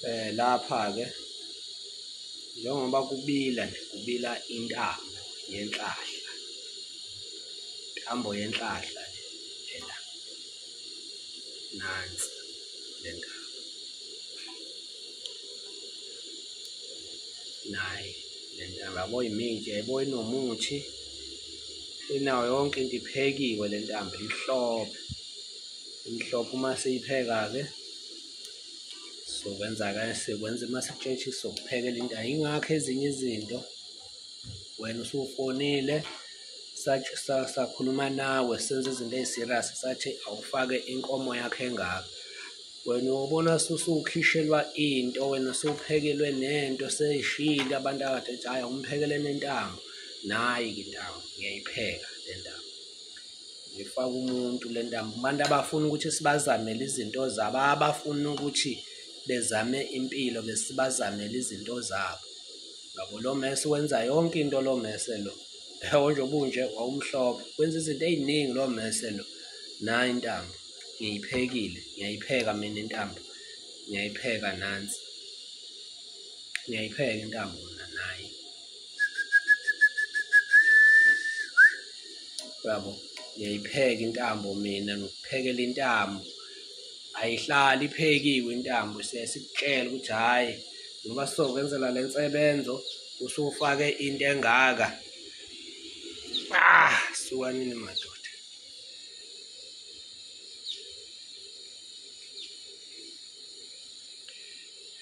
Lapha ke njengoba kubila nje kubila intambo yenhlahla, intambo yenhlahla phela nansi le ntambo nayi le ntambo yabo imintshe yabo inomuthi inayo yonke into iphekiwe le ntambo imhlophe uma siyipheka ke sekwenza masitshetshi sokuphekela into ingakho ezinye izinto wena usufonile sakhuluma nawe senze izinto eziserious sathi awufake inkomo yakho engaka wena ubona usukhishelwa into wena usuphekelwe nento seyishilo abantu akade ethi hayi umphekele nentambo nayi ke intambo ngiyayipheka le ntambo ngifaka umuntu le ntambo abantu abafuna ukuthi sibazamele izinto zabo abafuna ukuthi bezame impilo besibazamela izinto zabo ngabo lo mese wenza yonke into lo mese lo njengoba unje wawumhlophe wenza izinto eziningi lo mese lo nayi intambo ngiyiphekile ngiyayipheka mina intambo ngiyayipheka nansi ngiyayipheka intambo nayi yabo ngiyayipheka intambo mina nokuphekela intambo ayihlali iphekiwe intambo sikutshela ukuthi hayi ngoba sizokwenzela le nsebenzo usufake into engaka sukanini madoda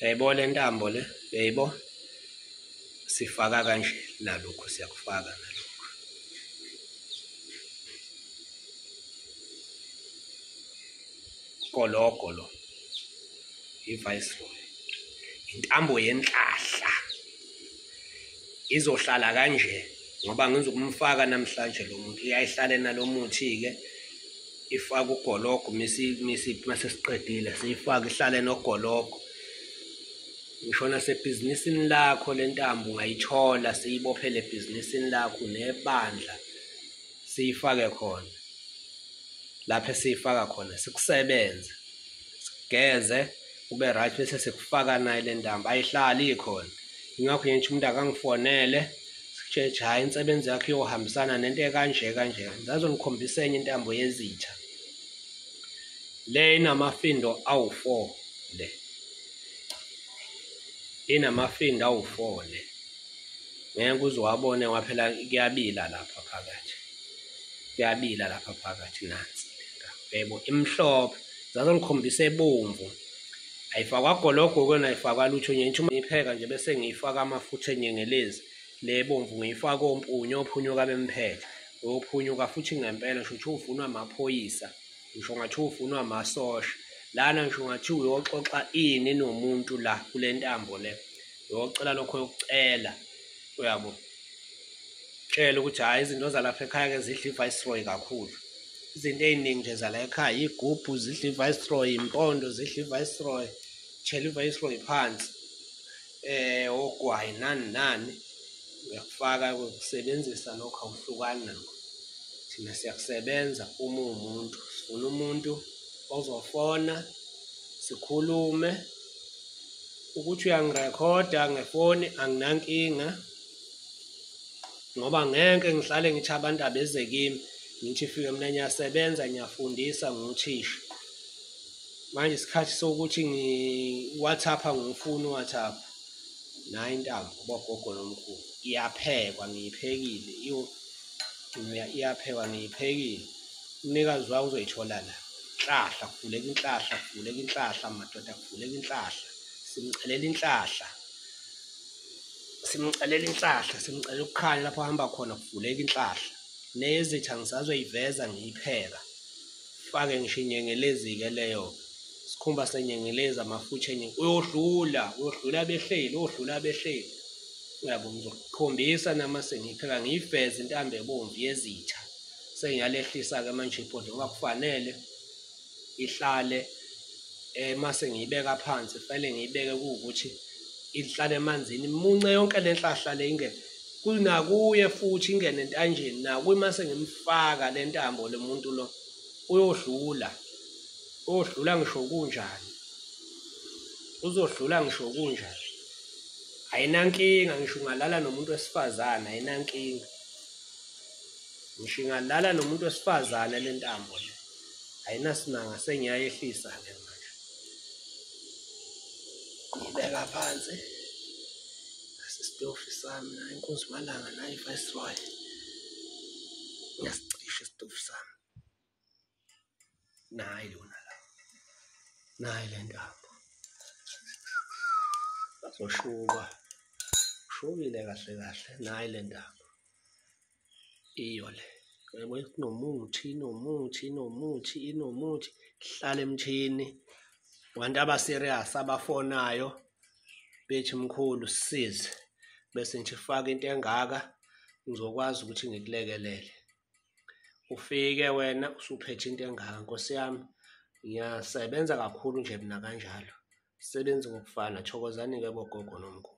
yayibo le ntambo le yayibo sifaka kanje nalokho siyakufaka nalokho gologolo iviceroy intambo yenhlahla izohlala kanje ngoba ngizokumfaka namhlanje lo muntu uyayihlale nalomuthi ke ifaka ugologo masesiqedile siyifaka ihlale nogologo ngishona sebhizinisini lakho le ntambo ungayithola siyibophele ebhizinisini lakho nebandla siyifake khona lapho siyifaka khona sikusebenza sigeze ube right bese sikufaka nayo le ntambo ayihlali ikhona ingakho nje umuntu akangifonele sikutshela hayi insebenzo yakhe yohambisana nento ekanje kanje ngizazongikhombisa enye intambo yezitha le inamafindo awu4 le inamafindo awu4 le ngeke uzowabone waphela kuyabila lapha phakathi kuyabila lapha phakathi nansi yebo imhlophe ngizazongikhombisa ebomvu ayifakwa gologo kona ayifakwa lutho nje uma ipheka nje bese ngiyifaka amafutha enyengelezi le bomvu ngiyifaka ompunyo ophunyuka bemphethe ophunyuka futhi ngempela ngisho ukuthi uvunwa amaphoyisa ngisho ngathi uvunwa amasosha lana ngisho ngathi uyoxoxa ini nomuntu la kule ntambo le uyocela lokho yokucela uyabo tshela ukuthi hayi izinto zalapha ekhaya ke zidla iviceroy kakhulu izinto eziningi nje zala ekhaya igubhu zidla iviceroy impondo zidla iviceroy tshela iviceroy phansi ogwayi nani uyakufaka ukusebenzisa lokho awuhlukani nakho thina siyakusebenza uma umuntu sifuna umuntu ozofona sikhulume ukuthi uyangirekhoda ngefoni anginankinga ngoba ngeke ngihlale ngithi abantu abeze kimi ngithi fike mina ngiyasebenza ngiyafundisa nguthisha manje isikhathi sokuthi ngi-WhatsApp ngifuna uWhatsApp nayo intambo bogogo nomkhulu iyaphekwa ngiyiphekile iyaphekwa ngiyiphekile umnikazi wayo uzoyithola la inhlahla kuvuleka inhlahla madoda kuvuleka inhlahla simcelela inhlahla simcelela ukukhanya lapho hamba khona kuvuleka inhlahla nezitha ngisazoyiveza ngiyipheka fake ngisho inyengelezi-ke leyo sikhumba senyengelezi amafutha uyodlula behleli uyabo ngizokukhombisa nama sengiyipheka ngiyiveze intambo ebomvu yezitha sengiyalehlisa-ke manje ibhodle ngoba kufanele ihlale mase ngiyibeka phansi fanele ngiyibeke kuwukuthi ihlale emanzini imunce yonke le nhlahla le ingene kunakuye futhi ingene entanjeni nakuye mase ngimfaka le ntambo le muntu lo uyodlula ngisho kunjani uzodlula ngisho kunjani. Ayinankinga ngisho ungalala nomuntu wesifazane, ayinankinga. Ngisho ingalala nomuntu wesifazane le ntambo le, ayinasimanga, sengiyayehlisa-ke manje. Ngibeka phansi isitofu sami, nayo inkunzi malanga, nayo i-viceroy. Ngiyasicisha isitofu sami. Nayi lona la, nayi le ntambo. Bazoshuka, ushukile kahle kahle, nayi le ntambo. Iyo le, yabo inomuthi, hlala emthini. Abantu aba-serious abafonayo bethi Mkhulu sisize, bese nje faka into engaka ngizokwazi ukuthi ngikulekelele. Ufike wena usuphethe into engaka. Nkosi yami, ngiyasebenza kakhulu nje mina kanjalo. Sebenzi ngokufana, thokozani-ke bogogo nomkhulu.